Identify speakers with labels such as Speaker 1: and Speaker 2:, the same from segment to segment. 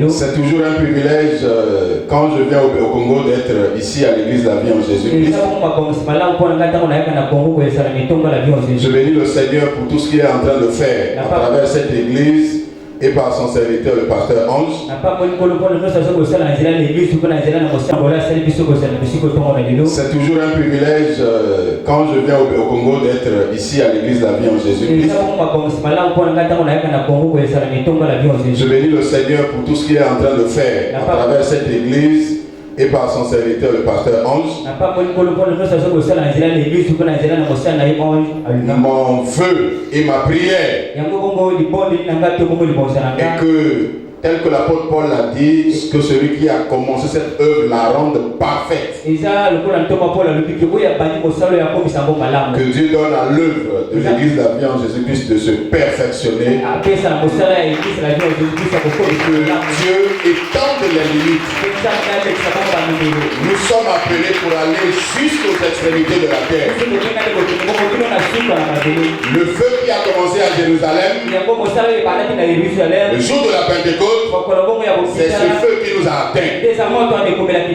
Speaker 1: C'est toujours un privilège quand je viens au Congo d'être ici à l'église La Vie en Jésus-Christ. Je bénis le Seigneur pour tout ce qu'il est en train de faire à travers cette église et par son serviteur, le pasteur Ange. C'est toujours un privilège quand je viens au Congo d'être ici à l'église La Vie en Jésus-Christ. Je bénis le Seigneur pour tout ce qu'il est en train de faire à travers cette église et par son serviteur, le pasteur Ange. Mon vœu et ma prière est que, tel que l'apôtre Paul l'a dit, que celui qui a commencé cette œuvre la rende parfaite. Que Dieu donne à l'œuvre de l'église La Vie en Jésus-Christ de se perfectionner. Que Dieu étende les limites. Nous sommes appelés pour aller jusqu'aux extrémités de la terre. Le feu qui a commencé à Jérusalem, le jour de la Pentecôte, c'est ce feu qui nous a atteints.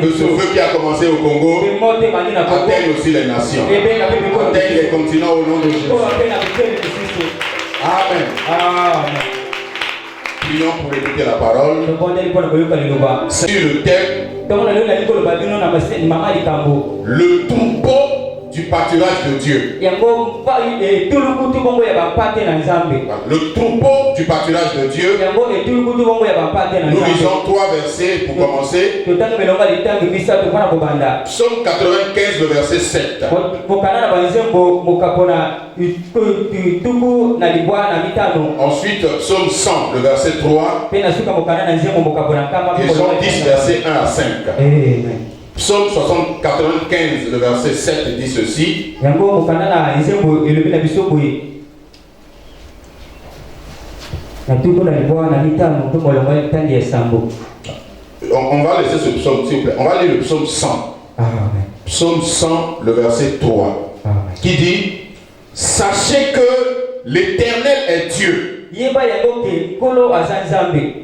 Speaker 1: Que ce feu qui a commencé au Congo atteigne aussi les nations, atteigne les continents au nom de Jésus. Amen. Prions pour écouter la parole. Sur le thème, le troupeau du pâturage de Dieu. Le troupeau du pâturage de Dieu. Nous lisons 3 versets pour commencer. Psaume 95, le verset 7. Ensuite, Psaume 100, le verset 3. Et Jean 10, verset 1 à 5. Psaume 95, le verset 7 dit ceci. On va laisser ce psaume, s'il vous plaît. On va lire le psaume 100. Psaume 100, le verset 3. Qui dit: Sachez que l'Éternel est Dieu.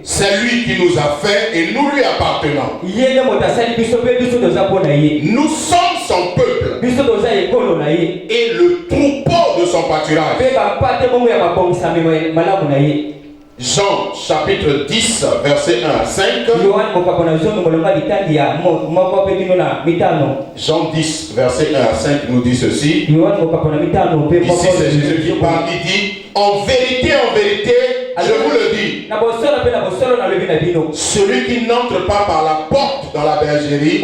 Speaker 1: C'est lui qui nous a fait et nous lui appartenons. Nous sommes son peuple et le troupeau de son pâturage. Jean chapitre 10 verset 1 à 5. Jean 10 verset 1 à 5 nous dit ceci. Ici c'est Jésus qui parle, il dit: en vérité, je vous le dis, celui qui n'entre pas par la porte dans la bergerie,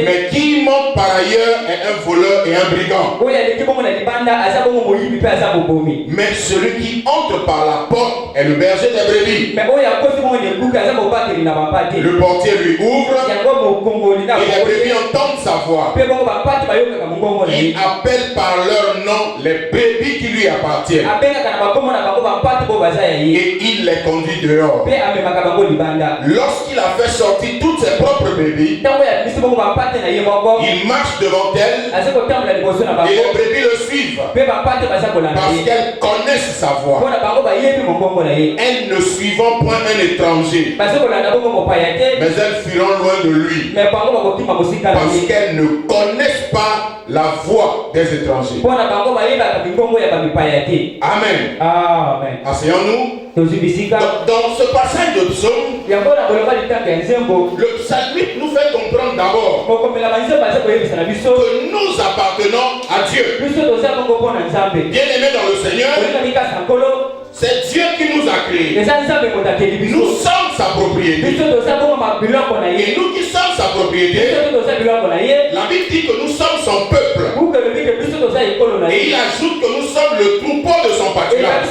Speaker 1: mais qui monte par ailleurs, est un voleur et un brigand. Mais celui qui entre par la porte est le berger des brebis. Le portier lui ouvre et les brebis entendent sa voix. Il appelle par leur nom les brebis qui lui appartiennent. Et il les conduit dehors. Lorsqu'il a fait sortir toutes ses propres brebis, il marche devant elles et les brebis le suivent parce qu'elles connaissent sa voix. Elles ne suivront point un étranger, mais elles fuiront loin de lui parce qu'elles ne connaissent pas la voix des étrangers. Amen. Asseyons-nous. Dans ce passage de psaume, le psalmiste nous fait comprendre d'abord que nous appartenons à Dieu. Bien-aimés dans le Seigneur, c'est Dieu qui nous a créés. Nous sommes sa propriété. Et nous qui sommes sa propriété, la Bible dit que nous sommes son peuple. Et il ajoute que nous sommes le troupeau de son pâturage.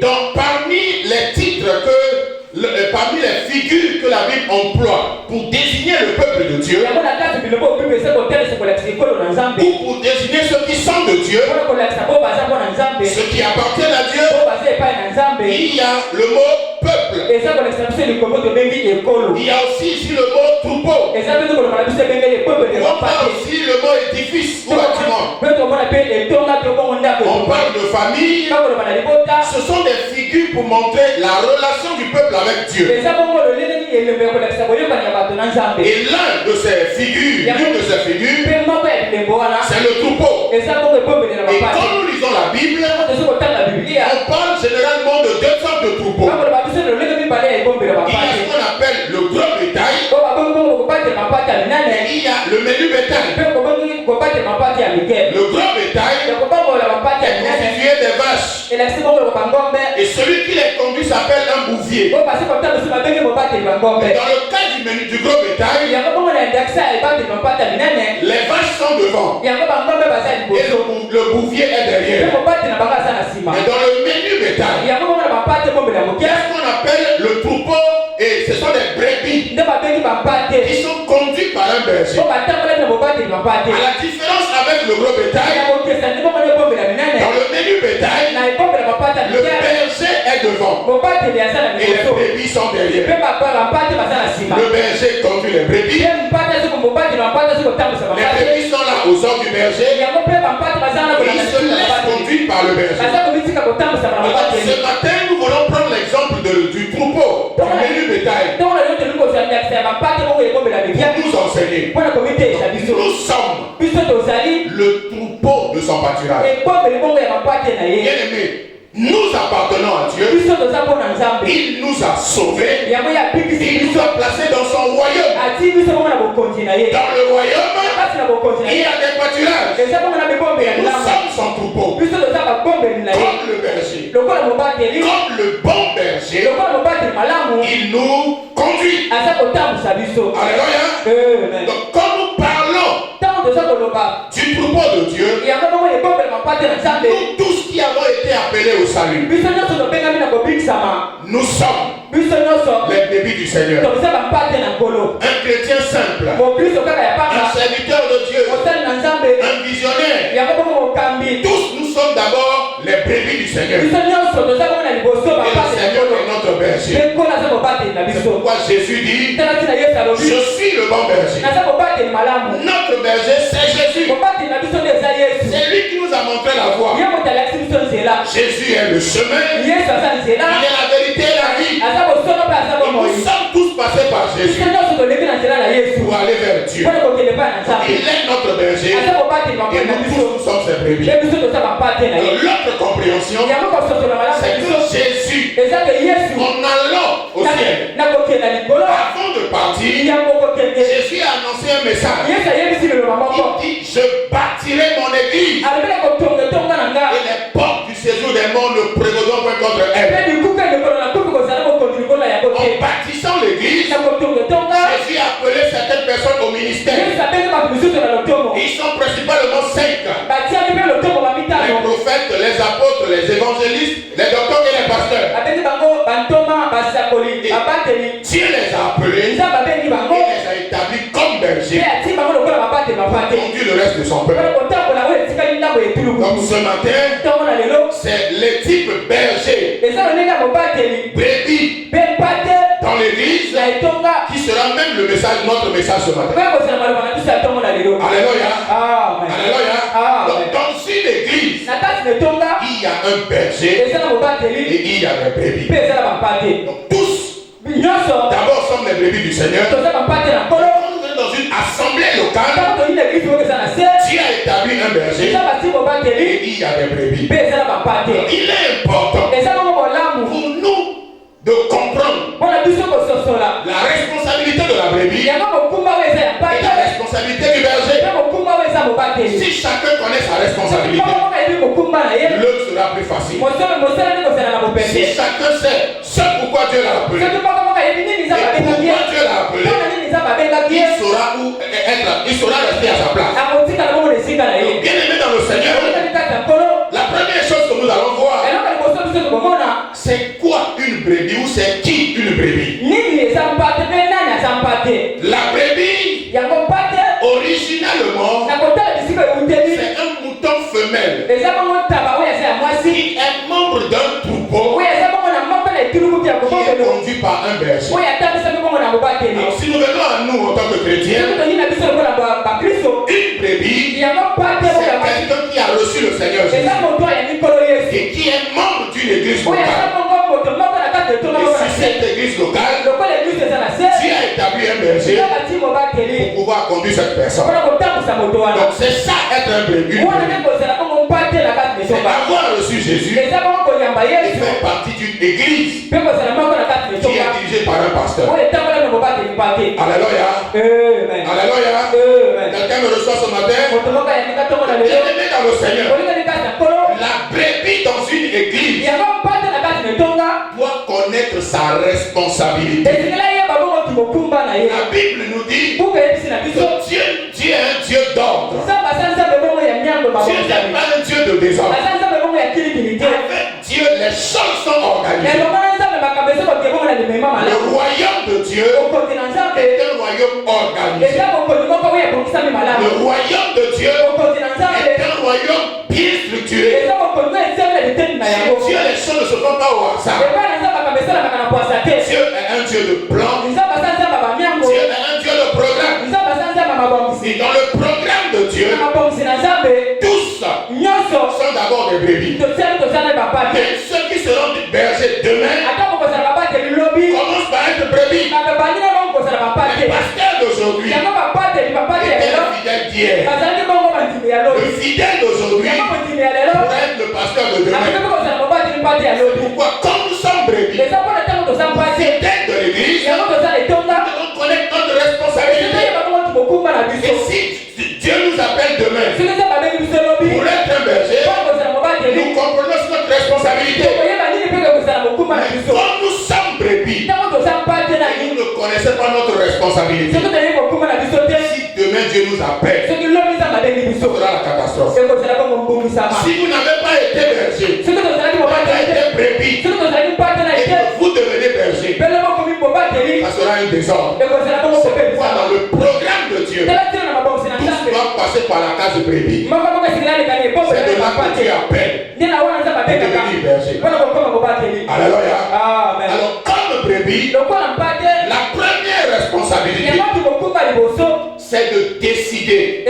Speaker 1: Donc parmi les titres parmi les figures que la Bible emploie pour désigner le peuple de Dieu, ou pour désigner ceux qui sont de Dieu, ceux qui appartiennent à Dieu, il y a le mot peuple. peuple. Il y a aussi ici le mot troupeau. On parle aussi le mot édifice ou bâtiment. On parle de famille. Ce sont des figures pour montrer la relation du peuple avec Dieu. Et l'un de ces figures, c'est le troupeau. Et quand nous lisons la Bible, on parle généralement de deux sortes de troupeaux. Il y a ce qu'on appelle le gros bétail. Et il y a le menu bétail. Le gros bétail est constitué des vaches. Et celui qui les conduit s'appelle un bouvier. Dans le cas du menu du gros bétail, les vaches sont devant. Et le bouvier est derrière. Mais dans le menu bétail, qu'est-ce qu'on appelle le troupeau? Et ce sont des brebis qui sont conduits par un berger. À la différence avec le gros bétail, dans le menu bétail, le berger est devant et les brebis sont derrière. Le berger conduit les brebis. Les brebis sont là aux ordres du berger et ils se laissent conduire par le berger. Alors, ce matin, nous voulons prendre l'exemple du troupeau, du menu bétail, pour nous enseigner. Nous sommes le troupeau de son pâturage. Bien aimé, nous appartenons à Dieu. Il nous a sauvés. Il nous a placés dans son royaume. Dans le royaume, il y a des pâturages. Et nous sommes son troupeau. Comme le berger. Comme le bon berger. Il nous conduit. Alléluia. Donc quand nous parlons du troupeau de Dieu, nous tous qui avons été appelés au salut, nous sommes les bébés du Seigneur. Un chrétien simple, un serviteur de Dieu, un visionnaire. Tous nous sommes d'abord les bébés du Seigneur. Et le Seigneur est notre berger. C'est pourquoi Jésus dit: je suis le bon berger. Notre berger, c'est Jésus. C'est lui qui nous a montré la voie. Jésus est le chemin, il est la vérité et la vie. Nous sommes tous passés par Jésus pour aller vers Dieu. Il est notre berger et nous tous nous sommes ses brebis. L'autre compréhension, c'est que Jésus, en allant au ciel, avant de partir, Jésus a annoncé un message. Il dit: je bâtirai mon église et les portes du séjour des morts ne prévaudront point contre elle. En bâtissant l'église, Jésus a appelé certaines personnes au ministère. Ils sont principalement 5: les prophètes, les apôtres, les évangélistes, les docteurs et les pasteurs. Et Dieu les a appelés et les a établis comme bergers pour conduire le reste de son peuple. Donc ce matin, c'est le type berger, brebis dans l'église, qui sera même le message, notre message ce matin. Alléluia. Alléluia. Donc dans une église, il y a un berger et il y a des brebis. Donc tous d'abord sommes les brebis du Seigneur. Quand nous venons dans une assemblée locale, Dieu a établi un berger et il y a des brebis. Donc, il est important pour nous de comprendre la responsabilité de la brebis et la responsabilité du berger. Si chacun connaît sa responsabilité, l'œuvre sera plus facile. Si chacun sait ce pourquoi Dieu l'a appelé et pourquoi Dieu l'a appelé, il saura rester à sa place. Bien aimé dans le Seigneur, la première chose que nous allons voir, c'est quoi une brebis ou c'est qui une brebis? La brebis, originalement, c'est un mouton femelle qui est membre d'un troupeau qui est conduit conduit par un berger. Alors, si nous venons à nous en tant que chrétiens, une brebis, c'est quelqu'un qui a reçu le Seigneur Jésus et qui est membre d'une église locale. Et sur cette église locale, Dieu a établi un berger pour pouvoir conduire cette personne. Donc c'est ça être un brebis. C'est avoir reçu Jésus et faire partie d'une église qui est dirigée par un pasteur. Alléluia. Alléluia. Quelqu'un me reçoit ce matin. Bien-aimé dans le Seigneur, la brebis dans une église doit connaître sa responsabilité. La Bible nous dit que Dieu est un Dieu d'ordre. Dieu n'est pas un Dieu de désordre. Avec Dieu, les choses sont organisées. Le royaume de Dieu est un royaume organisé. Le royaume de Dieu est un royaume bien structuré. Dieu, les choses ne se font pas au hasard. Dieu est un Dieu de plan. Dieu est un Dieu de programme. Et dans le programme de Dieu, tous sont d'abord des brebis. Mais ceux qui seront des bergers demain commencent par être brebis. Le pasteur d'aujourd'hui est un fidèle d'hier. Le fidèle d'aujourd'hui pourrait être le pasteur de demain. Pourquoi? Quand nous sommes brebis, fidèles de l'église, nous devons connaître notre responsabilité. Et si Dieu nous appelle demain pour être un berger, nous comprenons notre responsabilité. Mais quand nous sommes brebis, nous ne connaissons pas notre responsabilité. Si demain Dieu nous appelle, ce sera la catastrophe. Si vous n'avez pas été berger, vous n'avez pas été brebis, et que vous devenez berger, ça sera un désordre. C'est pourquoi dans le programme de Dieu, tous doivent passer par la case de brebis. C'est de là que Dieu appelle de devenir berger. Alléluia. Alors, comme brebis, la première responsabilité, c'est de décider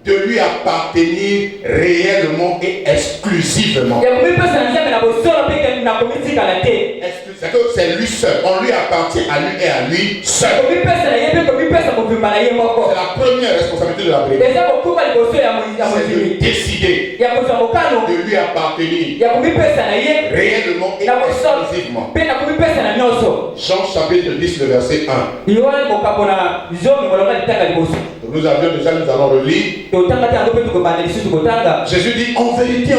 Speaker 1: de lui appartenir réellement et exclusivement. C'est lui seul. On lui appartient à lui et à lui seul. C'est la première responsabilité de la brebis. C'est de décider de lui appartenir réellement et exclusivement. Jean chapitre 10, le verset 1. Nous allons relire. Jésus dit, en vérité,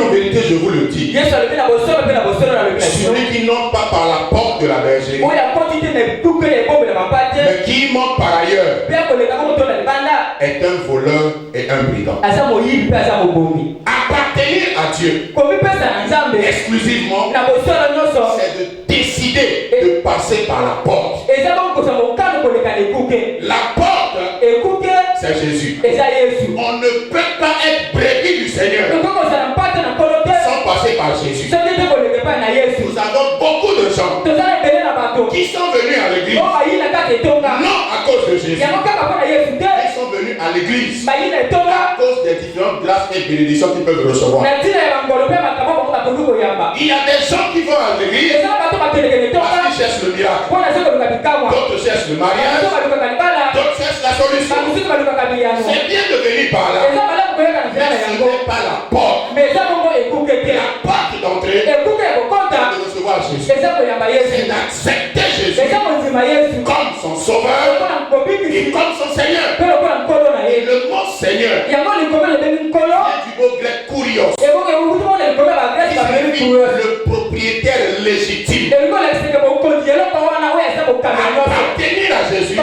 Speaker 1: je vous le dis. Celui qui n'entre pas par la porte de la bergerie, mais qui monte par ailleurs, est un voleur et un brigand. Appartenir à Dieu exclusivement, c'est de décider de passer par la porte. La porte, c'est Jésus. On ne peut pas être brebis du Seigneur sans passer par Jésus. Nous avons beaucoup de gens qui sont venus à l'église non à cause de Jésus. Ils sont venus à l'église à cause des différentes grâces et bénédictions qu'ils peuvent recevoir. Il y a des gens qui vont à l'église parce qu'ils cherchent le miracle. D'autres cherchent le mariage. D'autres cherchent la solution. C'est bien de venir par là, mais ce n'est pas la porte. La porte d'entrée est de recevoir Jésus. C'est d'accepter Jésus comme son sauveur et comme son Seigneur. Et le mot Seigneur vient du mot grec kurios, qui signifie le propriétaire légitime. Appartenir à Jésus,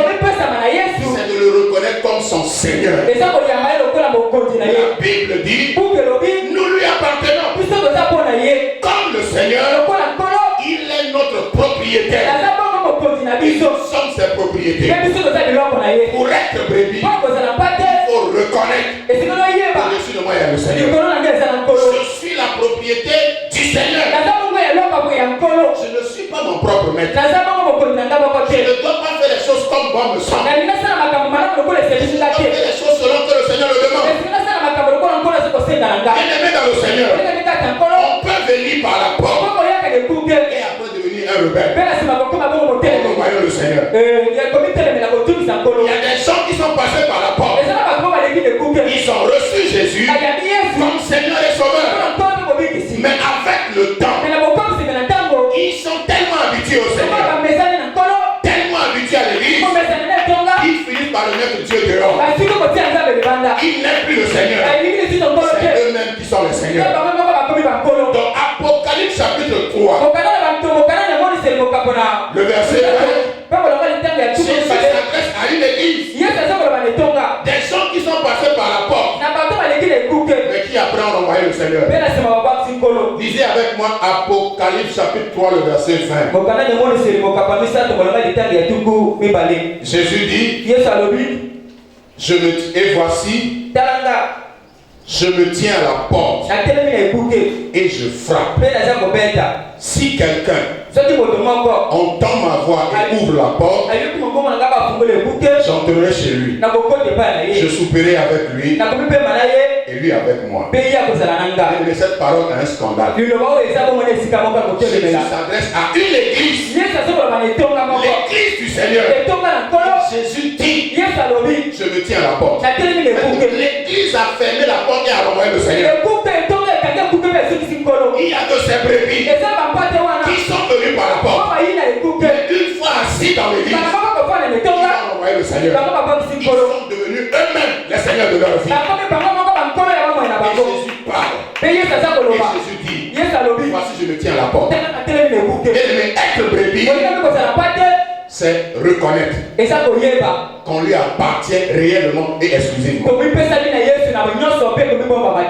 Speaker 1: c'est de le reconnaître comme son Seigneur. La Bible dit, nous lui appartenons. Comme le Seigneur, il est notre propriétaire. Et nous sommes ses propriétaires. Pour être brebis, il faut reconnaître au-dessus de moi il y a le Seigneur. Je suis la propriété du Seigneur. Je ne suis pas mon propre maître. Je ne dois pas faire les choses comme bon me semble. Je dois faire les choses selon que le Seigneur le demande. Bien-aimé dans le Seigneur, on peut venir par la porte et après devenir un rebelle. Nous voyons le Seigneur. Il y a des gens qui sont passés par la porte. Ils ont reçu Jésus comme Seigneur et Sauveur. Mais avec le temps, ils sont tellement habitués au Seigneur, tellement habitués à l'église, ils finissent par le mettre Dieu dehors. Il n'est plus le Seigneur. C'est eux-mêmes qui sont les seigneurs. Dans Apocalypse chapitre 3, le verset 20, Jésus s'adresse à une église. Des gens qui sont passés par la porte, mais qui après ont envoyé le Seigneur. Lisez avec moi Apocalypse chapitre 3, le verset 20. Jésus dit, et voici, je me tiens à la porte et je frappe. Si quelqu'un entend ma voix et ouvre la porte, j'entrerai chez lui. Je souperai avec lui et lui avec moi. Et cette parole est un scandale. Jésus s'adresse à une église, l'église du Seigneur. Jésus dit, je me tiens à la porte. L'église a fermé la porte et a renvoyé le Seigneur. Il y a de ces brebis qui sont venus par la porte. Mais une fois assis dans l'église, ils ont envoyé le Seigneur. Ils sont devenus eux-mêmes les seigneurs de leur vie. Et Jésus parle. Et Jésus dit, voici je me tiens à la porte. Et être brebis, c'est reconnaître qu'on lui appartient réellement et exclusivement.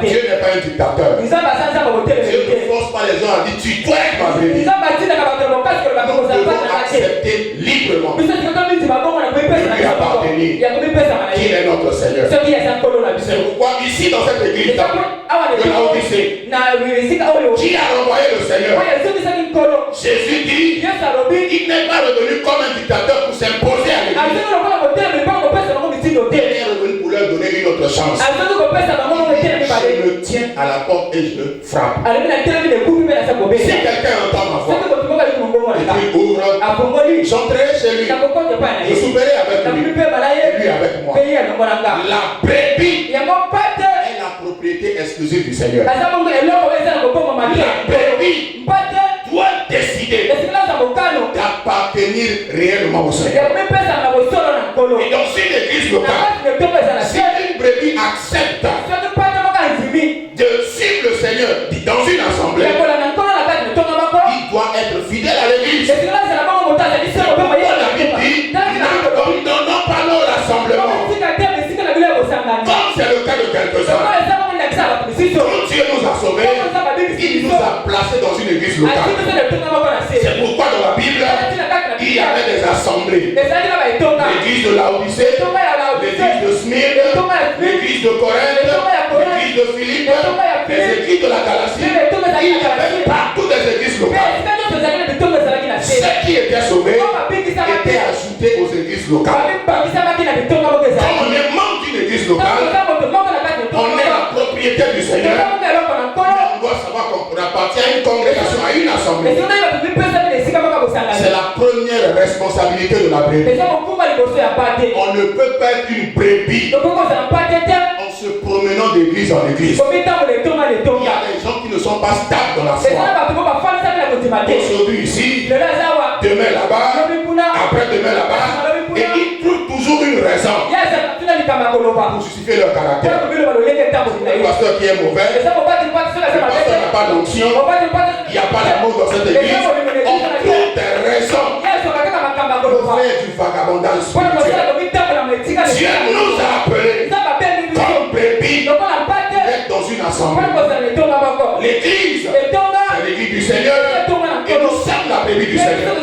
Speaker 1: Dieu n'est pas un dictateur. Dieu ne force pas les gens à dire tu dois être ma brebis. Nous devons accepter librement de lui appartenir, qu'il est notre Seigneur. C'est pourquoi ici dans cette église de la Odyssée, qui a renvoyé le Seigneur? Jésus dit, il n'est pas revenu comme un dictateur pour s'imposer à l'église. Il est revenu pour leur donner une autre chance. Je me tiens à la porte et je frappe. Si quelqu'un entend ma voix et qu'il ouvre, j'entrerai chez lui. Je souperai avec lui et lui avec moi. La brebis est la propriété exclusive du Seigneur. La brebis doit décider d'appartenir réellement au Seigneur. Et dans une église locale, si une brebis accepte de suivre le Seigneur dans une assemblée, il doit être fidèle à l'église. La Bible dit, n'abandonnons pas nos rassemblements. Comme c'est le cas de quelques-uns. Quand Dieu nous a sauvés, il nous a placés dans une église locale. C'est pourquoi dans la Bible, il y avait des assemblées. L'église de Laodicée, l'église de Smyrne, l'église de Corinthe, l'église de Philippe, les églises de la Galatie. Il y avait partout des églises locales. Ceux qui étaient sauvés étaient ajoutés aux églises locales. Quand on est membre d'une église locale, on est la propriété du Seigneur. On doit savoir qu'on appartient à une congrégation, à une assemblée. C'est la première responsabilité de la brebis. On ne peut pas être une brebis en se promenant d'église en église. Il y a des gens qui ne sont pas stables dans la foi. Aujourd'hui ici, demain là-bas, après-demain là-bas, et ils trouvent toujours une raison pour justifier leur caractère. Le pasteur qui est mauvais, le pasteur n'a pas d'onction, il n'y a pas d'amour dans cette église. On trouve des raisons pour faire du vagabondage spirituel. Dieu nous a appelés comme brebis d'être dans une assemblée. L'église, c'est l'église du Seigneur. Et nous sommes la brebis du Seigneur.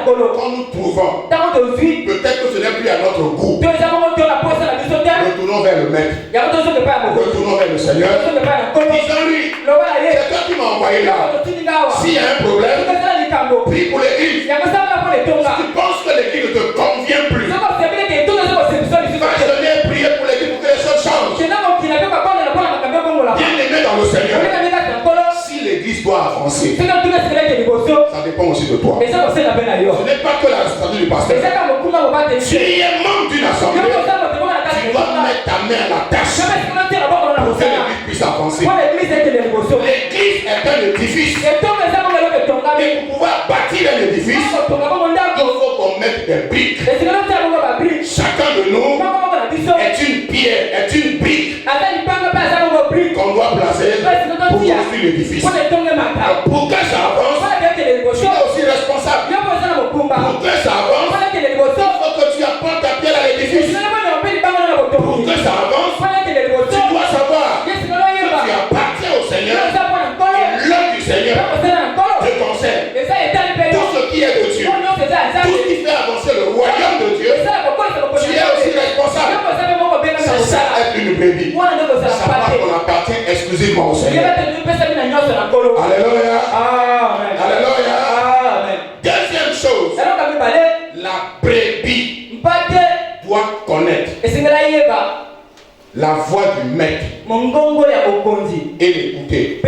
Speaker 1: Quand nous trouvons, peut-être que ce n'est plus à notre goût, retournons vers le maître. Retournons vers le Seigneur. Disons-lui, c'est toi qui m'as envoyé là. S'il y a un problème, prie pour l'église.
Speaker 2: dois avancer. Ça dépend aussi de toi. Ce n'est pas que la responsabilité du pasteur. Si il est membre d'une assemblée, tu dois mettre ta main à la tâche pour que l'église puisse avancer. L'église est un édifice. Et pour pouvoir bâtir un édifice, il faut qu'on mette des briques. Chacun de nous est une pierre, est une brique qu'on doit placer pour construire l'édifice. Pour que ça avance, tu es aussi responsable. Pour que ça avance, il faut que tu apportes ta pierre à l'édifice. Pour que ça avance, tu dois savoir que tu appartiens au Seigneur et l'œuvre du Seigneur te concerne. Tout ce qui est de Dieu, tout ce qui fait avancer le royaume de Dieu, tu es aussi responsable. C'est ça être une brebis. Savoir qu'on appartient exclusivement au Seigneur. Alléluia. Alléluia. Deuxième chose, la brebis doit connaître la voix du maître et l'écouter et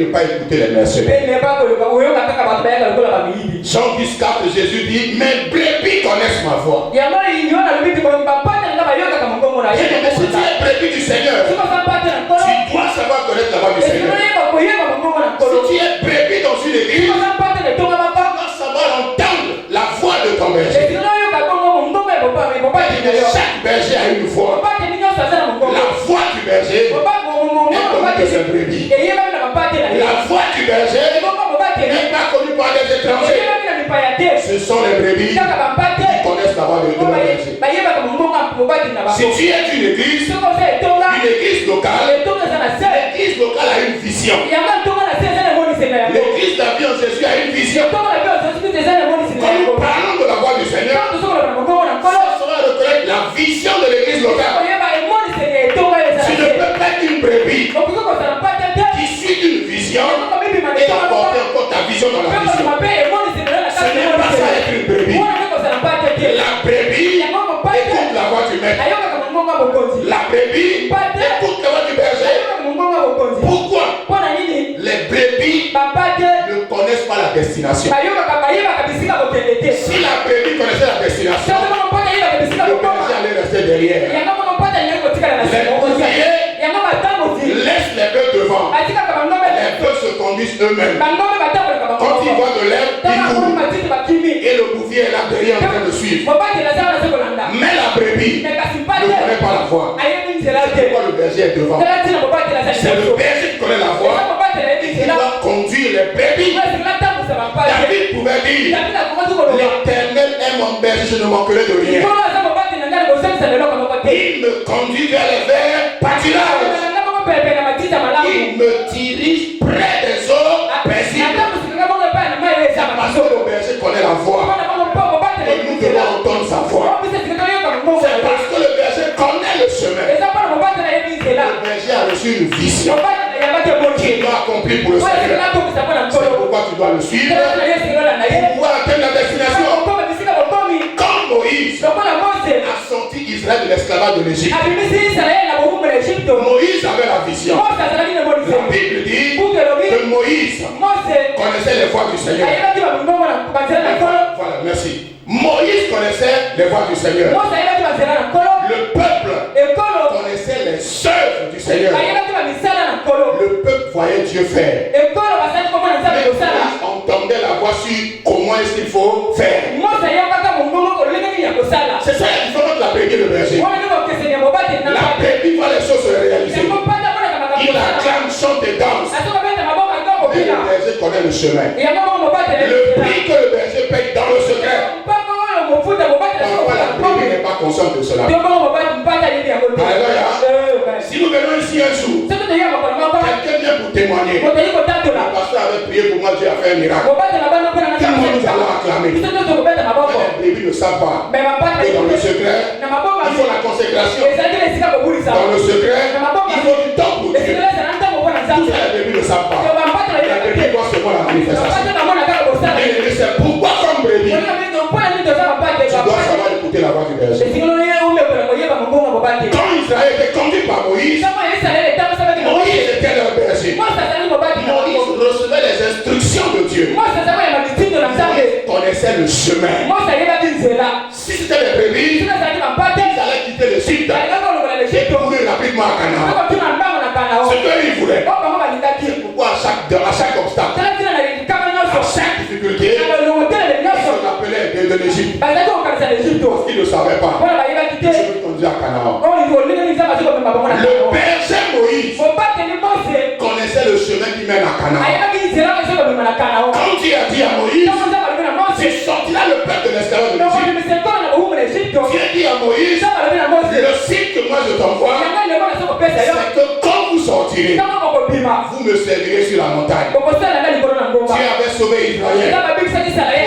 Speaker 2: ne pas écouter les mercenaires. Jean 10,4, Jésus dit, mes brebis connaissent ma voix. Mais si tu es brebis du Seigneur, tu dois savoir connaître la voix du Seigneur. Si tu es brebis dans une église, tu dois savoir entendre la voix de ton berger. Chaque berger a une voix. La voix du berger est connue de ses brebis. La voix du berger n'est pas connue par les étrangers. Ce sont les brebis qui connaissent la voix de leur berger. Si tu es une église locale, l'église locale a une vision. L'église d'Avis en Jésus a une vision. Quand nous parlons de la voix du Seigneur, ça sera reconnaître la vision de l'église locale. Tu ne peux pas être une brebis qui suit une vision et apporter encore ta vision dans la vision. Ce n'est pas ça être une brebis. La brebis écoute la voix du maître. La brebis écoute la voix du berger. Pourquoi? Les brebis ne connaissent pas la destination. Si la brebis connaissait la destination, le berger allait rester derrière. Les bouviers laissent les bœufs devant. Les bœufs se conduisent eux-mêmes. Quand ils voient de l'herbe, ils courent. Et le bouvier est là derrière en train de suivre. Mais la brebis ne connaît pas la voix. C'est pourquoi le berger est devant. C'est le berger qui connaît la voix. Il doit conduire les brebis. David pouvait dire, l'Éternel est mon berger, je ne manquerai de rien. Il me conduit vers les verts pâturages. Il me dirige près des eaux paisibles. Parce que le berger connaît la voix. Et nous devons entendre sa voix. C'est parce que le berger connaît le chemin. Le berger a reçu une vision qu'il doit accomplir pour le Seigneur. C'est pourquoi tu dois le suivre pour pouvoir atteindre la destination. Comme Moïse a sorti Israël de l'esclavage de l'Égypte, Moïse avait la vision. La Bible dit que Moïse connaissait les voies du Seigneur. Voilà, merci. Moïse connaissait les voies du Seigneur. Le peuple connaissait les œuvres du Seigneur. Le peuple voyait Dieu faire. Mais Moïse entendait la voix sur comment est-ce qu'il faut faire. C'est ça la différence de la brebis et le berger. La brebis voit les choses se réaliser. Il acclame, chante et danse. Mais le berger connaît le chemin. Le prix que le berger paye dans le secret. Parfois la brebis n'est pas consciente de cela. Alléluia. Si nous venons ici un jour, quelqu'un vient pour témoigner. Le pasteur avait prié pour moi, Dieu a fait un miracle. Tout le monde nous allons acclamer. Mais les brebis ne savent pas. Et dans le secret, il faut la consécration. Dans le secret, il faut du temps pour Dieu. Tout ça, les brebis ne savent pas. La brebis doit se voir la manifestation. Et c'est pourquoi comme brebis, tu dois savoir écouter la voix du berger. Quand Israël était conduit par Moïse, Moïse était leur berger. Moïse recevait chemin. Si c'était les brebis, ils allaient quitter le site et courir rapidement à Canaan. Ce qu'ils voulaient. C'est pourquoi à chaque obstacle, à chaque difficulté, ils se rappelaient de l'Égypte. Parce qu'ils ne le savaient pas. Je veux conduire à Canaan. Le berger Moïse connaissait le chemin qui mène à Canaan. Quand Dieu a dit à Moïse, tu sortiras le peuple de l'esclavage de l'Égypte. Dieu dit à Moïse, le site que moi je t'envoie, c'est que quand vous sortirez, vous me servirez sur la montagne. Dieu avait sauvé Israël pour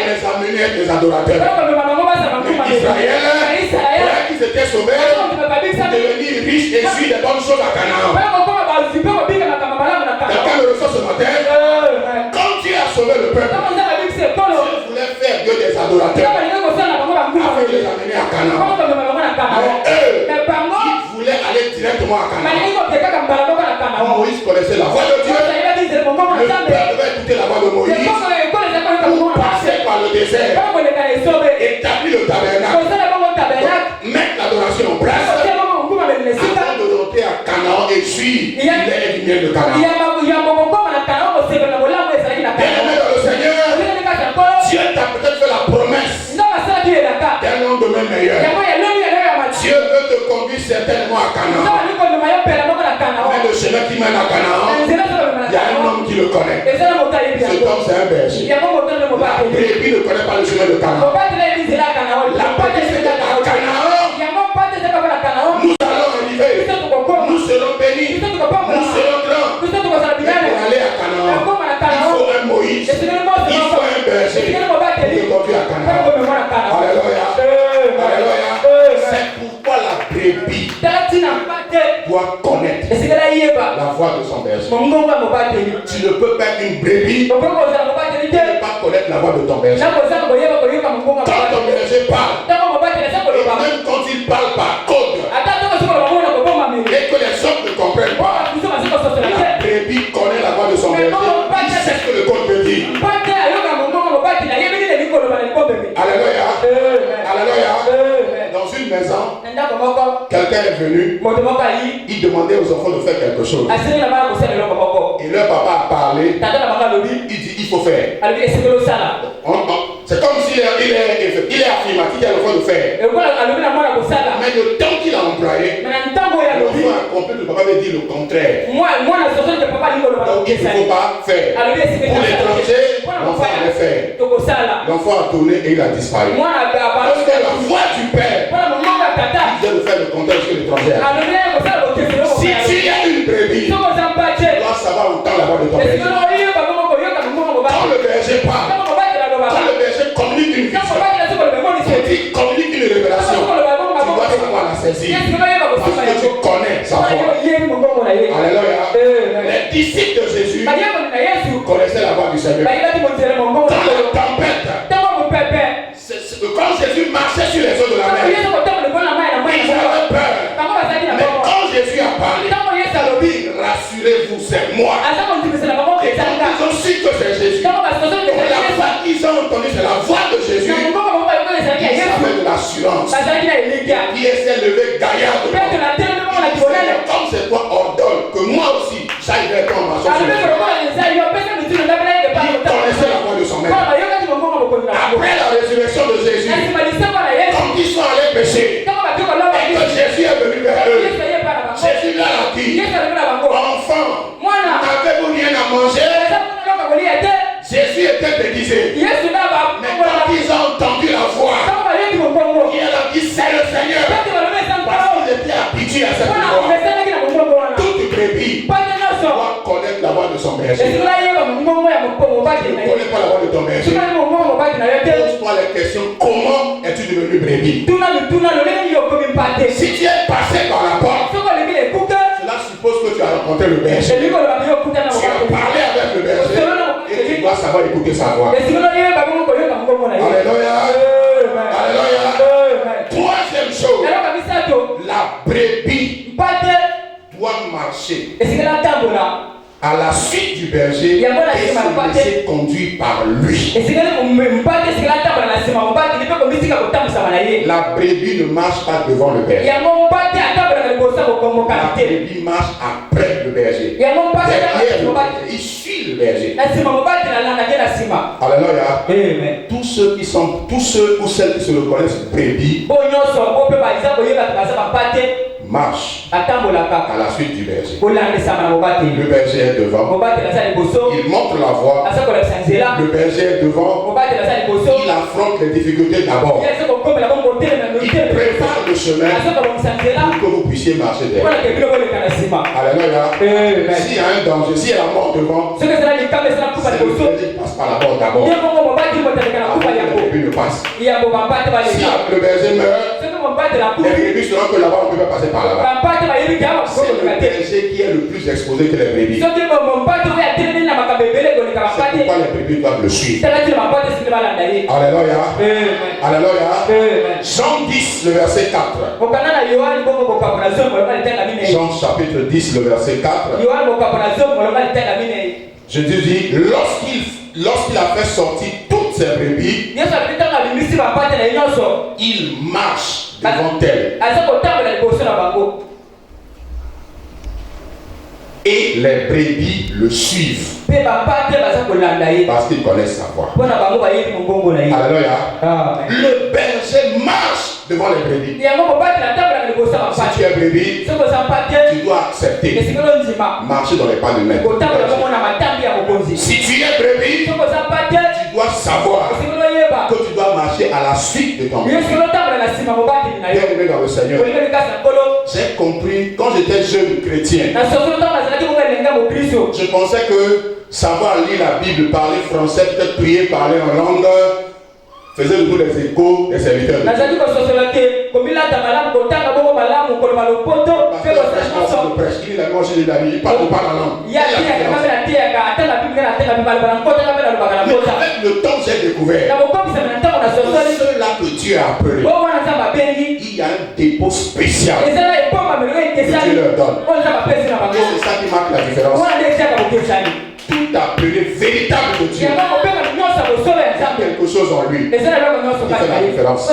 Speaker 2: les amener des adorateurs. Mais Israël, qu'ils étaient sauvés, pour devenir riches et suivre des bonnes choses à Canaan. Quelqu'un me reçoit ce matin. Quand Dieu a sauvé le peuple, Dieu voulait faire Dieu des adorateurs afin de les amener à Canaan. Mais eux, ils voulaient aller directement à Canaan. Moïse connaissait la voix de Dieu. Le peuple devait écouter la voix de Moïse pour passer par le désert, établir le tabernacle, mettre l'adoration en place avant de monter à Canaan et suivre les lumières de Canaan. Bien-aimé dans le Seigneur, Dieu t'a peut-être fait la promesse d'un lendemain meilleur. Dieu veut te conduire certainement à Canaan. Mais le chemin qui mène à Canaan, il y a un homme qui le connaît. Cet homme, c'est un berger. La brebis ne connaît pas le chemin de Canaan. La brebis, c'est à Canaan. Nous allons arriver. Nous serons bénis. Nous serons grands. Mais pour aller à Canaan, il faut un Moïse. Il faut un berger pour te conduire à Canaan. Alléluia. Alléluia. C'est pourquoi la brebis doit connaître la voix de son berger. Tu ne peux pas être une brebis et ne pas connaître la voix de ton berger. Quand ton berger parle, et même quand il parle par code, et que les hommes ne comprennent pas, la brebis connaît la voix de son berger. Il sait ce que le code veut dire. Alléluia. Alléluia. Dans une maison, quelqu'un est venu, il demandait aux enfants de faire quelque chose. Et leur papa a parlé, il dit il faut faire. C'est comme s'il est affirmatif, il a le droit de faire. Mais le temps qu'il a employé, l'enfant a compris que le papa veut dire le contraire. Donc il ne faut pas faire. Pour l'étranger, l'enfant allait faire. L'enfant a tourné et il a disparu. Parce que la voix du père, il vient de faire le contraire de l'étranger. Si tu as une brebis, tu dois savoir autant la voix de ton berger. Quand le berger parle, quand le berger communique une vision, quand il communique une révélation, tu dois savoir la saisir. Parce que tu connais sa voix. Alléluia. Les disciples de Jésus connaissaient la voix du Seigneur. Dans la tempête, quand Jésus marchait sur les eaux de la mer, ils avaient peur. Mais quand Jésus a parlé, rassurez-vous, c'est moi. Et quand ils ont su que c'est Jésus, la voix qu'ils ont entendue, c'est la voix de Jésus. Ils avaient de l'assurance. Pierre s'est levé gaillardement. Comme c'est toi, ordonne que moi aussi, j'aille vers ton maçon. Il connaissait la voix de son maître. Après la résurrection de Jésus, quand ils sont allés pécher, et que Jésus est venu vers eux, Jésus leur a dit, enfant, n'avez-vous rien à manger? Jésus était déguisé. Mais quand ils ont entendu la voix, il a dit, c'est le Seigneur. Parce qu'ils étaient habitués à cette voix. Toute brebis doit connaître la voix de son berger. Tu ne connais pas la voix de ton berger. Pose-toi les questions. Comment es-tu devenu brebis? Si tu es passé par la porte, cela suppose que tu as rencontré le berger. Tu as parlé avec le berger et tu dois savoir écouter sa voix. Alléluia. Alléluia. Troisième chose, la brebis doit marcher à la suite du berger et se laisser conduire par lui. La brebis ne marche pas devant le berger. La brebis marche après le berger. Il suit le berger. Alléluia. Tous ceux ou celles qui se reconnaissent brebis marche à la suite du berger. Le berger est devant. Il montre la voie. Le berger est devant. Il affronte les difficultés d'abord. Il prépare le chemin pour que vous puissiez marcher derrière. Alléluia. S'il y a un danger, s'il y a la mort devant, c'est le berger qui passe par la mort d'abord. Le brebis ne passe. Si le berger meurt, les brebis seront que là-bas, on ne peut pas passer par là-bas. C'est le berger qui est le plus exposé que les brebis. C'est pourquoi les brebis doivent le suivre. Alléluia. Alléluia. Jean 10, le verset 4. Jean chapitre 10, le verset 4. Jésus dit, lorsqu'il a fait sortir toutes ses brebis, il marche devant elles. Et les brebis le suivent parce qu'ils connaissent sa voix. Alléluia. Le berger marche devant les brebis. Si tu es brebis, tu dois accepter marcher dans les pas de maître. Si tu es brebis, tu dois savoir que tu dois marcher à la suite de ton maître. Bien-aimé dans le Seigneur, j'ai compris quand j'étais jeune chrétien. Je pensais que savoir lire la Bible, parler français, peut-être prier, parler en langue, faisait de tous les échos des serviteurs de Dieu. Il a mangé de la Bible, il parle pas la langue. Mais avec le temps, j'ai découvert ceux-là que Dieu a appelés. Il y a un dépôt spécial que Dieu leur donne. C'est ça qui marque la différence. Tout appelé véritable de Dieu, quelque chose en lui qui fait la différence.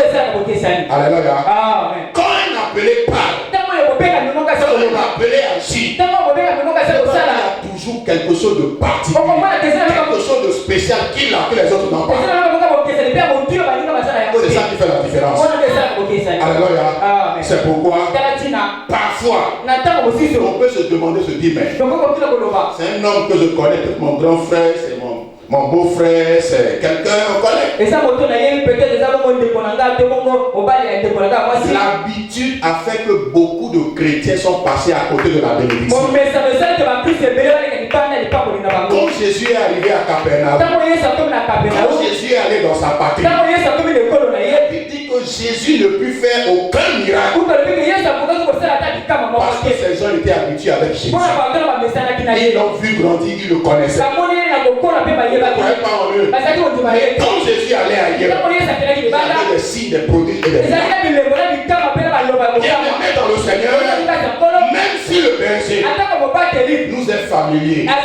Speaker 2: Alléluia. Quand un appelé parle, quand un appelé agit, il y a toujours quelque chose de particulier, quelque chose de spécial qu'il a que les autres n'ont pas. C'est ça qui fait la différence. Alléluia. C'est pourquoi parfois on peut se demander, se dire, mais c'est un homme que je connais, peut-être mon grand frère, c'est mon beau-frère, c'est quelqu'un on connaît. L'habitude a fait que beaucoup de chrétiens sont passés à côté de la bénédiction. Quand Jésus est arrivé à Capernaum, quand Jésus est allé dans sa patrie, il dit que Jésus ne put faire aucun miracle parce que ces gens étaient habitués avec Jésus. Ils l'ont vu grandir, ils le connaissaient. Ils ne croyaient pas en eux. Mais quand Jésus allait ailleurs, il y avait des signes, des prodiges et des miracles. Bien-aimés dans le Seigneur, même si le berger nous est familier, même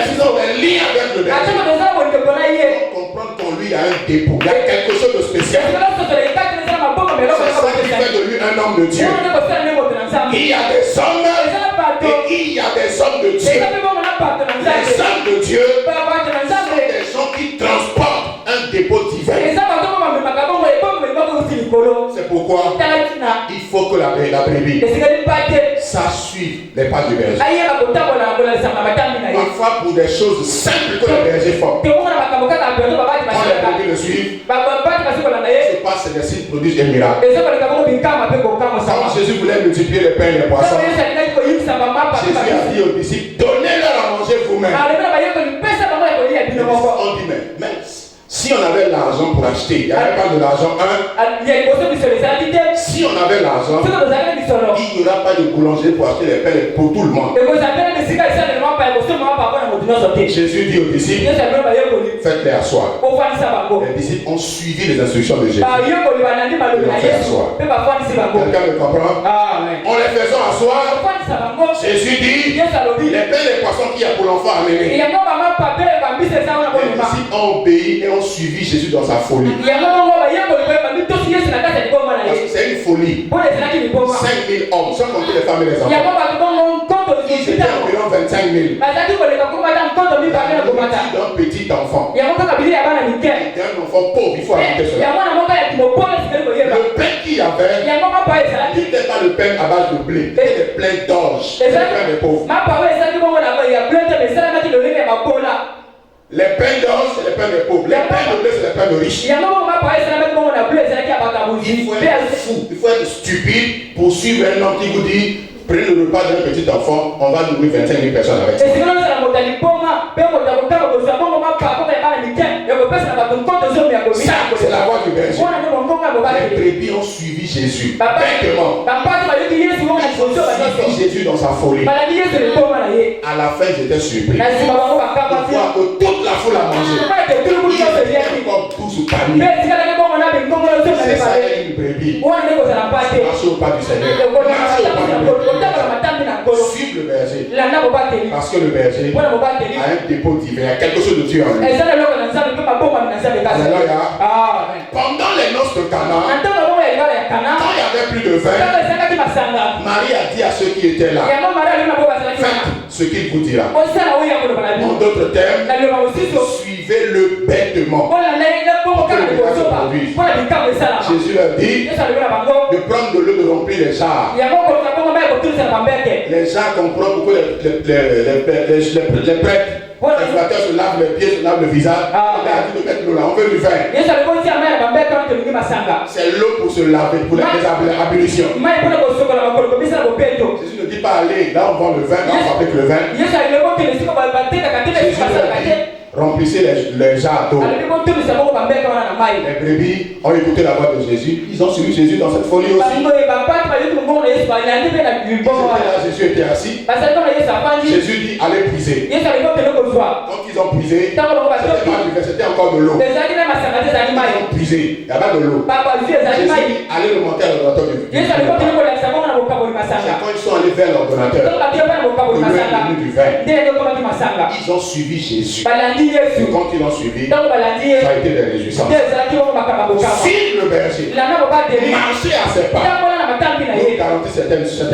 Speaker 2: si on est lié avec le berger, on comprend qu'en lui il y a un dépôt, il y a quelque chose de spécial. C'est ça qui fait de lui un homme de Dieu. Il y a des hommes et il y a des hommes de Dieu. Les hommes de Dieu sont des gens qui transportent un dépôt divin. C'est pourquoi il faut que la brebis ça suive les pas du berger. Parfois pour des choses simples que le berger font, quand les brebis le suivent, se passe des signes, prodiges et miracles. Quand Jésus voulait multiplier les pains et les poissons, Jésus a dit aux disciples, donnez-leur à manger vous-même. On dit, mais si on avait l'argent pour acheter, il n'y avait pas de l'argent. Si on avait l'argent, il n'y aura pas de boulanger pour acheter les pains pour tout le monde. Jésus dit aux disciples, faites-les asseoir. Les disciples ont suivi les instructions de Jésus. Quelqu'un me comprend? En les faisant asseoir, Jésus dit, les pains et les poissons qu'il y a pour l'enfant amené. Les disciples ont obéi et ont suivi Jésus dans sa folie. Parce que c'est une folie. 5000 hommes, sans compter les femmes et les enfants. Ils étaient environ 25 000. D'un petit enfant. D'un enfant pauvre, il faut ajouter cela. Le pain qu'il y avait n'était pas le pain à base de blé, c'était le pain d'orge. C'est le pain des pauvres. Les pains d'orge, c'est les pains des pauvres. Les pains de blé, c'est les pains de riches. Il faut être stupide pour suivre un homme qui vous dit prenez le repas d'un petit enfant, on va nourrir 25 000 personnes avec ça. Ça, c'est la voie du berger. Les brebis ont suivi Jésus. Bêtement. Ils ont suivi Jésus dans sa folie. À la fin, j'étais surpris. Ils voient que toute la foule a mangé. Ils étaient comme 12 paniers. C'est ça, une brebis. Marchez au pas du Seigneur. Marchez au pas du berger. Suive le berger. Parce que le berger a un dépôt divin, il y a quelque chose de Dieu en lui. Alléluia. Pendant les noces de Cana, quand il n'y avait plus de vin, Marie a dit à ceux qui étaient là, faites ce qu'il vous dira. En d'autres termes, suivez le bêtement. Jésus leur dit de prendre de l'eau, de remplir les jarres. Les gens comprennent pourquoi les prêtres, les flatteurs se lavent les pieds, se lavent le visage. Il a dit de mettre l'eau là, on veut du vin. C'est l'eau pour se laver, pour les ablutions. Jésus ne dit pas allez, là on vend le vin, là on fabrique le vin. Jésus leur dit remplissez les jarres d'eau. Les brebis ont écouté la voix de Jésus. Ils ont suivi Jésus dans cette folie aussi. Jésus était assis. Jésus dit allez puiser. Quand ils ont puisé, c'était encore de l'eau. Ils ont puisé, il n'y a pas de l'eau. Jésus dit allez remonter à l'ordinateur du vin. C'est quand ils sont allés vers l'ordinateur, du vin. Ils ont suivi Jésus. Et quand ils l'ont suivi, ça a été des réjouissances. Suivre le berger, marcher à ses pas, nous garantit certains succès.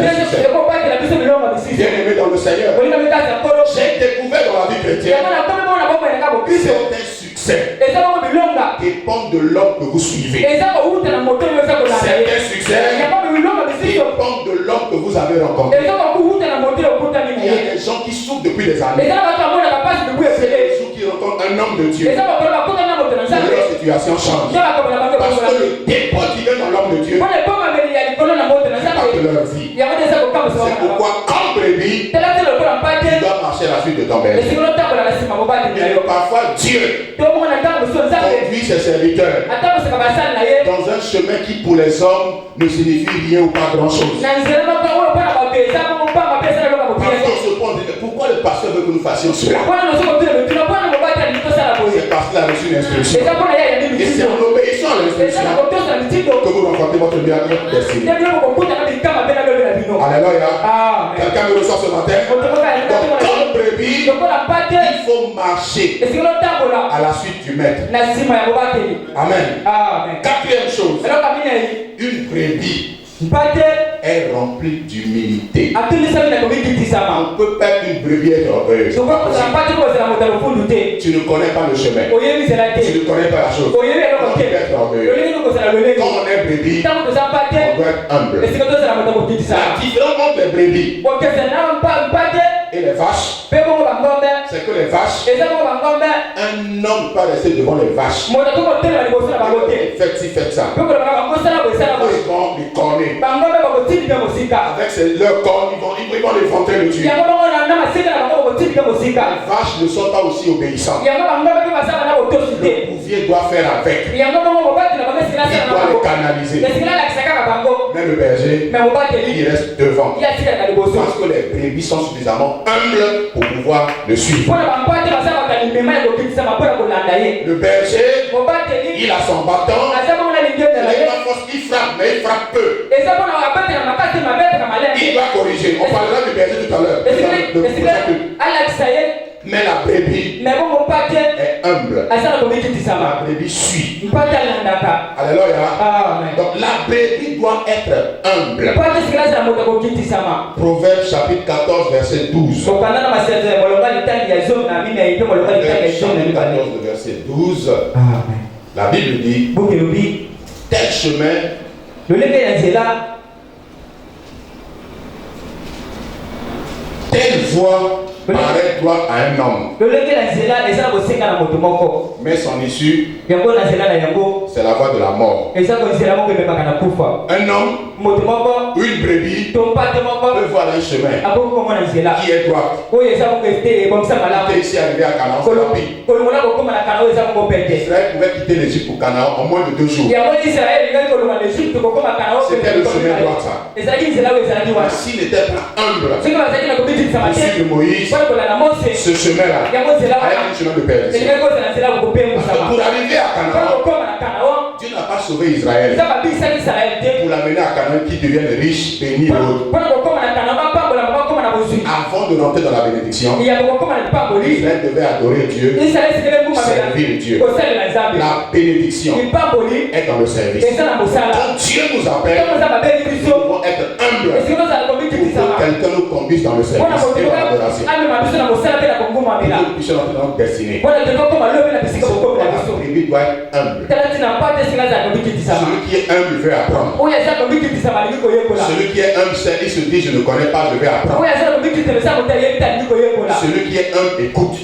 Speaker 2: Bien aimé dans le Seigneur, j'ai découvert dans la vie chrétienne certains succès dépendent de l'homme que vous suivez. Certains succès dépendent de l'homme que vous avez rencontré. Il y a des gens qui souffrent depuis des années. Qui rencontrent un homme de Dieu, leur situation change. Parce que le dépôt qui vient dans l'homme de Dieu impacte leur vie. C'est pourquoi, comme brebis, tu dois marcher à la suite de ton berger. Et parfois, Dieu conduit ses serviteurs dans un chemin qui, pour les hommes, ne signifie rien ou pas grand-chose. Pourquoi le pasteur veut que nous fassions cela? C'est parce qu'il a reçu une instruction. Et c'est en obéissant à l'instruction que vous rencontrez votre destinée. Alléluia. Quelqu'un me reçoit ce matin. Donc, comme brebis, il faut marcher à la suite du maître. Amen. Quatrième chose, une brebis est remplie d'humilité. On peut pas une brebis être orgueilleuse. Tu ne connais pas le chemin. Tu ne connais pas la chose. On peut être orgueilleux. Quand on est brebis, on doit être humble. La différence entre les brebis et les vaches, c'est que les vaches, un homme ne peut pas rester devant les vaches. Faites ci, faites ça. Ils vont les corner. Avec leurs cornes, ils vont les vanter le Dieu. Les vaches ne sont pas aussi obéissantes. Le bouvier doit faire avec. Il doit les canaliser. Mais le berger, il reste devant. Parce que les brebis sont suffisamment humbles pour pouvoir le suivre. Le berger, il a son bâton. Il frappe, mais il frappe peu. Il va corriger. On parlera du berger tout à l'heure. Mais la brebis est humble. La brebis suit. Alléluia. Donc la brebis doit être humble. Proverbe chapitre 14 verset 12. Proverbe chapitre 14 verset 12. La Bible dit, tel chemin, telle voie paraît droite à un homme. Mais son issue, c'est la voie de la mort. Un homme, une brebis, peut voir un chemin qui est droit. Il est ici arrivé à Canaan, c'est rapide. Israël pouvait quitter l'Égypte pour Canaan en moins de 2 jours. C'était le chemin droit, ça. Mais s'il n'était pas humble, de Moïse, ce chemin-là est un chemin de perdition. Parce que pour arriver à Canaan, Dieu n'a pas sauvé Israël pour l'amener à Canaan qui devienne riche, béni et autres. Avant de rentrer dans la bénédiction, Israël devait adorer Dieu, servir Dieu. La bénédiction est dans le service. Quand Dieu nous appelle, nous devons être humbles pour que quelqu'un nous conduise dans le service et dans l'adoration. Pour que nous puissions entrer dans notre destinée. La brebis doit être humble. Celui qui est humble veut apprendre. Celui qui est humble, il se dit je ne connais pas, je vais apprendre. Celui qui est humble écoute.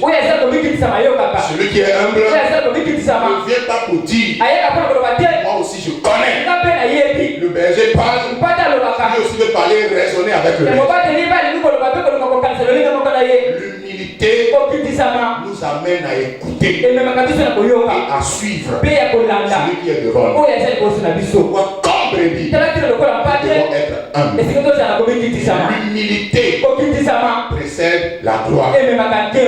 Speaker 2: Celui qui est humble ne vient pas pour dire moi aussi je connais. Le berger parle, lui aussi veut parler, raisonner avec le berger. L'humilité nous amène à écouter et à suivre celui qui est devant nous. Pourquoi comme brebis, nous devons être humbles. L'humilité précède la gloire.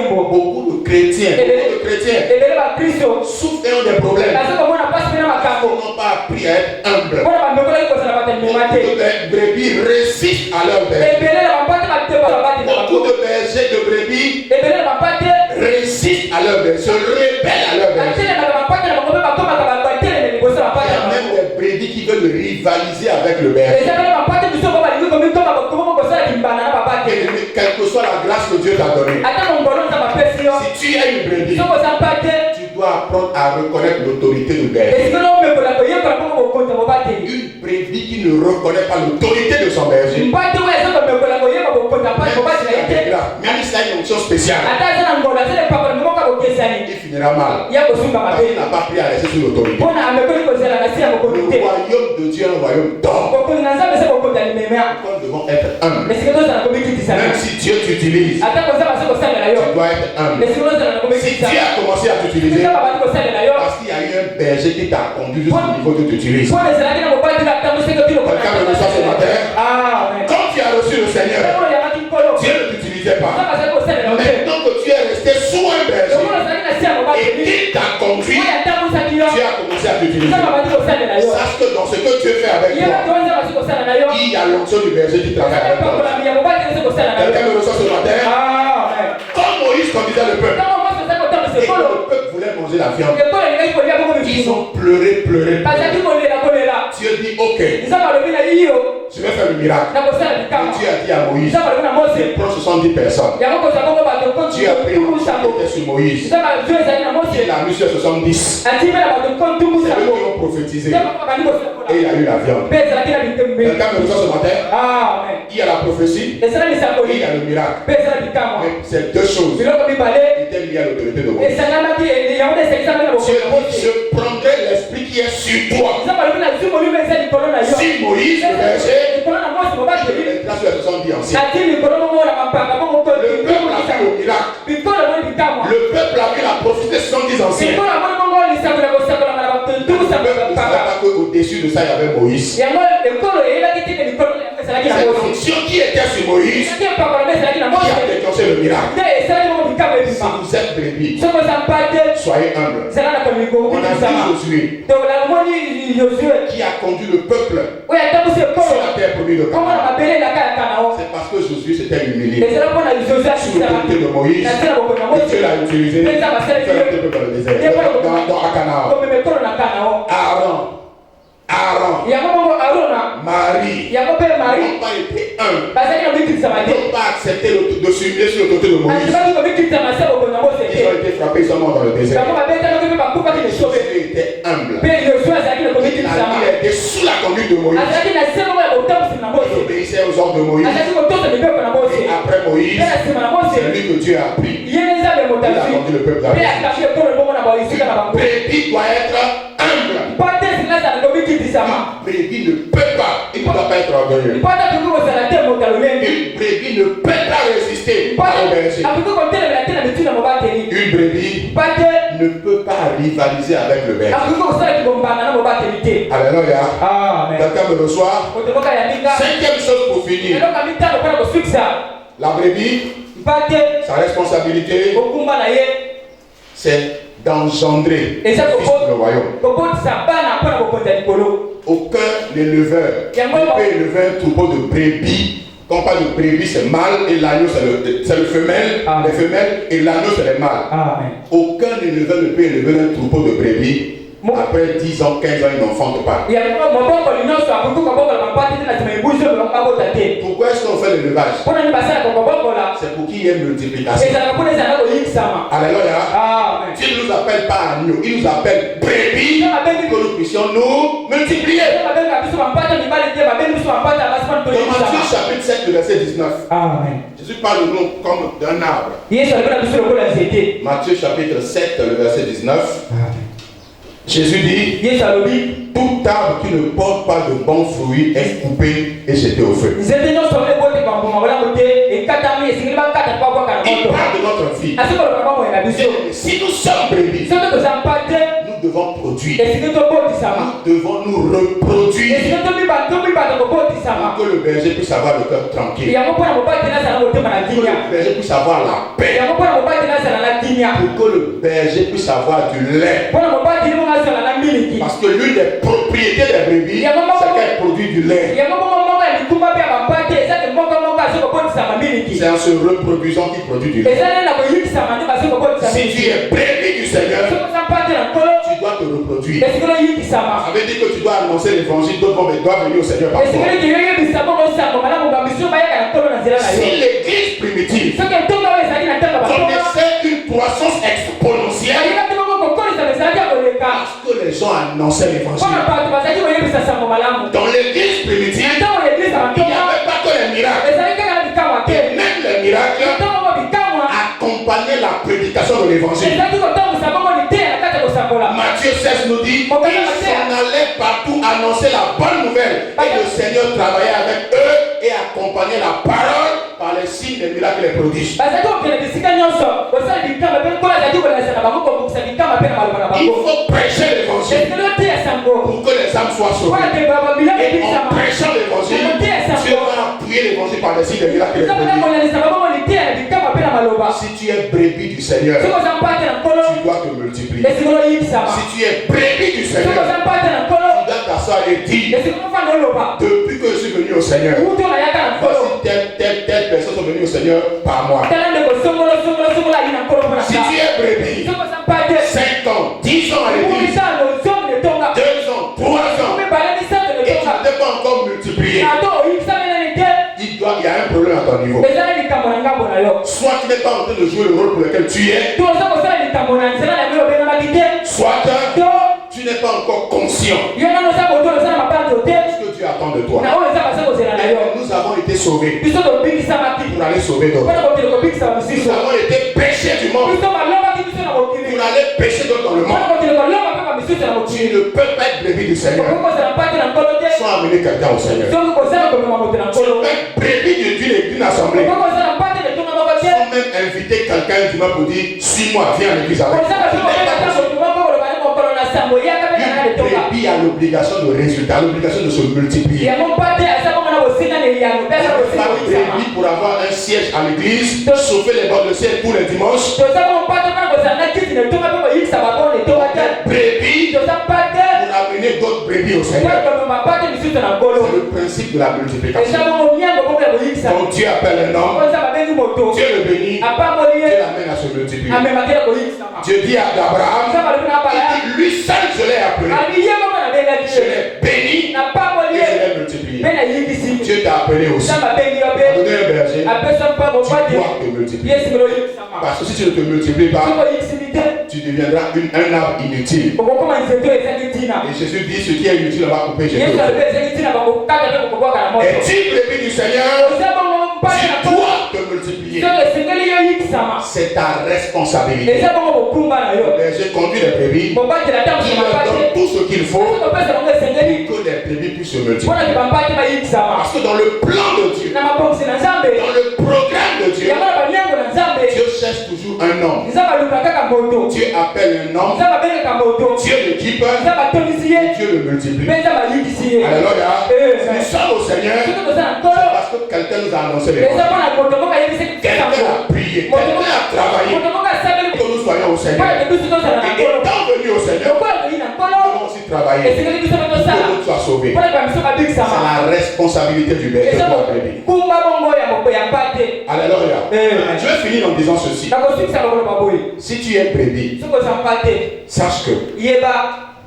Speaker 2: Beaucoup de chrétiens souffrent des problèmes. Ils n'ont pas appris à être humbles. Beaucoup de brebis résistent à leur berger. Beaucoup de bergers de brebis résistent à leur berger, se rebellent à leur berger. Il y a même des brebis qui veulent rivaliser avec le berger. Quelle que soit la grâce que Dieu t'a donnée, si tu es une brebis, tu dois apprendre à reconnaître l'autorité du berger. Une brebis qui ne reconnaît pas l'autorité de son berger, même si c'est une onction spéciale, il finira mal. Parce qu'il n'a pas pris à laisser sur l'autorité. Le royaume de Dieu est un royaume d'or. Nous devons être humbles. Même si Dieu t'utilise, tu dois être humble. Si Dieu a commencé à t'utiliser, parce qu'il y a eu un berger qui t'a conduit jusqu'au niveau de t'utiliser. Quelqu'un me reçoit ce matin. Quand tu as reçu le Seigneur, Dieu ne t'utilisait pas. Maintenant que tu es resté sous un berger et qu'il t'a conduit, Dieu a commencé à t'utiliser. Sache que dans ce que Dieu fait avec toi, il y a l'onction du berger qui travaille avec toi. Quelqu'un me reçoit ce matin. Comme Moïse conduisait le peuple, et que le peuple voulait manger la viande, ils ont pleuré. Dieu dit ok, je vais faire le miracle. Et Dieu a dit à Moïse, prends 70 personnes. Dieu a pris le qui était sur Moïse, il a mis sur 70. C'est eux qui ont prophétisé. Et il a eu la viande. Quelqu'un me reçoit ce matin. Il y a la prophétie et il y a le miracle. Mais ces deux choses étaient liées à l'autorité de Moïse. Dieu dit, je prendrai l'esprit qui est sur toi. Si Moïse, le berger, il est sur les 70 anciens. Le peuple a vu le miracle. Le peuple a vu la prophétie des 70 anciens. Le peuple ne savait pas qu'au-dessus de ça, il y avait Moïse. C'est l'onction qui était sur Moïse qui a déclenché le miracle. Si vous êtes brebis, soyez humbles. On a vu Josué qui a conduit le peuple sur la terre promise de Canaan. C'est parce que Josué s'était humilié sous l'autorité de Moïse que Dieu l'a utilisé pour faire le peuple dans le désert. Dans Canaan. Aaron, Marie, n'ont pas été humbles, n'ont pas accepté de s'humilier sur l'autorité de Moïse. Ils ont été frappés, ils sont morts dans le désert. Josué était humble. Il était sous la conduite de Moïse. Il obéissait aux ordres de Moïse. Et après Moïse, c'est lui que Dieu a pris. Il a conduit le peuple à Moïse. Une brebis doit être humble. Une brebis ne peut pas, il ne doit pas être orgueilleux. Une brebis ne peut pas résister à l'obéissance. Une brebis ne peut pas rivaliser avec le berger. Alléluia. Quelqu'un me reçoit. Cinquième chose pour finir. La brebis, sa responsabilité, c'est d'engendrer le fils du royaume. Aucun éleveur ne peut élever un troupeau de brebis. Quand on parle de brebis, c'est mâle et l'agneau, c'est le femelle. Les femelles et l'agneau, c'est les mâles. Aucun éleveur ne peut élever un troupeau de brebis. Après 10 ans, 15 ans, ils n'enfantent pas. Pourquoi est-ce qu'on fait l'élevage? C'est pour qu'il y ait multiplication. Alléluia. Dieu ne nous appelle pas agneaux, il nous appelle brebis pour que nous puissions nous multiplier. Dans Matthieu chapitre 7, le verset 19. Jésus parle de nous comme d'un arbre. Matthieu chapitre 7, le verset 19. Jésus dit, tout arbre qui ne porte pas de bons fruits est coupé et jeté au feu. Il parle de notre vie. Si nous sommes brebis, nous devons produire. Nous devons nous reproduire pour que le berger puisse avoir le cœur tranquille. Pour que le berger puisse avoir la paix. Pour que le berger puisse avoir du lait. Parce que l'une des propriétés des brebis, c'est qu'elle produit du lait. C'est en se reproduisant qu'il produit du lait. Si tu es brebis du Seigneur, tu dois te reproduire. Ça veut dire que tu dois annoncer l'évangile, d'autres doivent venir au Seigneur par toi. Si l'église primitive connaissait une croissance exponentielle, parce que les gens annonçaient l'évangile. Dans l'église primitive, il n'y avait pas que les miracles. Et même les miracles accompagnaient la prédication de l'évangile. Matthieu 16 nous dit qu'ils s'en allaient partout annoncer la bonne nouvelle. Et le Seigneur travaillait avec eux et accompagnait la parole par les signes, les miracles et les prodiges. Il faut prêcher l'évangile pour que les âmes soient sauvées. Et en prêchant l'évangile, Dieu va appuyer l'évangile par les signes, les miracles et les prodiges. Si tu es brebis du Seigneur, tu dois te multiplier. Si tu es brebis du Seigneur, tu dois t'asseoir et dire, depuis que je suis venu au Seigneur, voici telle personne sont venues au Seigneur par moi. Si tu es brebis, 5 ans, 10 ans à l'église, 2 ans, 3 ans, et tu n'es pas encore multiplié, il y a un problème à ton niveau. Soit tu n'es pas en train de jouer le rôle pour lequel tu es, soit tu n'es pas encore conscient de ce que Dieu attend de toi. Et nous avons été sauvés pour aller sauver d'autres. Nous avons été péchés du monde pour aller pécher d'autres dans le monde. Tu ne peux pas être brebis du Seigneur sans amener quelqu'un au Seigneur. Tu peux être brebis d'une assemblée sans même inviter quelqu'un du monde pour dire suis-moi, viens à l'église avec moi. Une brebis brebis a l'obligation de résultat, l'obligation de se multiplier. Une brebis pour avoir un siège à l'église, chauffer les bords de ciel tous les dimanches. Brebis pour amener d'autres brebis au Seigneur. C'est le principe de la multiplication. Quand Dieu appelle un homme, Dieu le bénit, Dieu l'amène à se multiplier. Dieu dit à Abraham, lui seul je l'ai appelé, je l'ai béni et je l'ai multiplié. Dieu t'a appelé aussi, t'a donné un berger, tu dois te multiplier. Parce que si tu ne te multiplies pas, tu deviendras un arbre inutile. Et Jésus dit, ce qui est inutile, on va couper. Es-tu brebis du Seigneur? Tu dois te multiplier. C'est ta responsabilité. Le berger conduit les brebis, il leur donne tout ce qu'il faut pour que les brebis puissent se multiplier. Parce que dans le plan de Dieu, dans le programme de Dieu, Dieu cherche toujours un homme. Dieu appelle un homme, Dieu l'équipe, Dieu le multiplie. Alléluia. Nous sommes au Seigneur, c'est parce que quelqu'un nous a annoncé les choses. Quelqu'un a prié, quelqu'un a travaillé pour que nous soyons au Seigneur. Et étant venus au Seigneur, nous devons aussi travailler pour que nous soyons sauvés. C'est la responsabilité du berger pour la brebis. Alléluia. Je vais finir en disant ceci. Si tu es brebis, sache que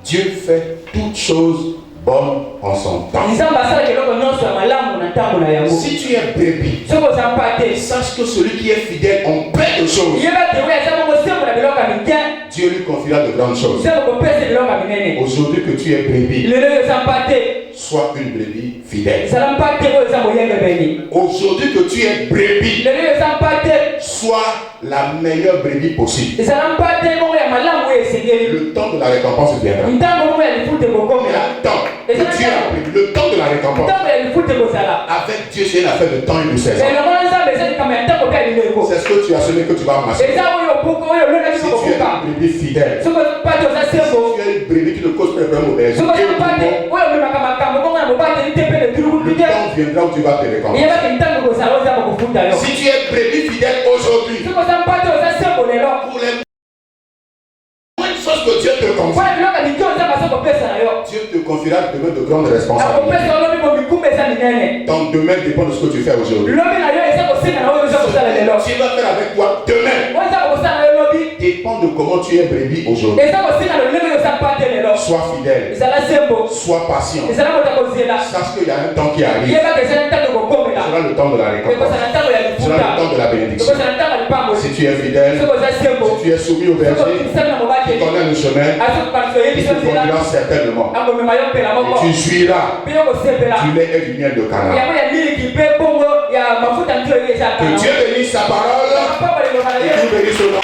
Speaker 2: Dieu fait toutes choses bonnes en son temps. Si tu es brebis, sache que celui qui est fidèle en plein de choses, Dieu lui confiera de grandes choses. Aujourd'hui que tu es brebis, sois une brebis fidèle. Aujourd'hui que tu es brebis, sois la meilleure brebis possible. Le temps de la récompense viendra. Le temps de la récompense. Avec Dieu, c'est une affaire de temps et de saison. C'est ce que tu as semé que tu vas ramasser. Si tu es une brebis fidèle, si tu es une brebis qui ne cause pas de problème au berger, le temps viendra où tu vas te récompenser. Si tu es brebis fidèle aujourd'hui, pour les moindres choses que Dieu te confie, Dieu te confiera demain de grandes responsabilités. Ton domaine dépend de ce que tu fais aujourd'hui. Ce que tu vas faire avec toi demain dépend de comment tu es brebis aujourd'hui. Sois fidèle, sois patient. Sache qu'il y a un temps qui arrive. Ce sera le temps de la récompense. Ce sera le temps de la bénédiction. Si tu es fidèle, si tu es soumis au berger, tu connais le chemin, il te conduira certainement. Et tu jouiras du lait et du miel de Canaan. Que Dieu bénisse sa parole et qu'il bénisse son nom.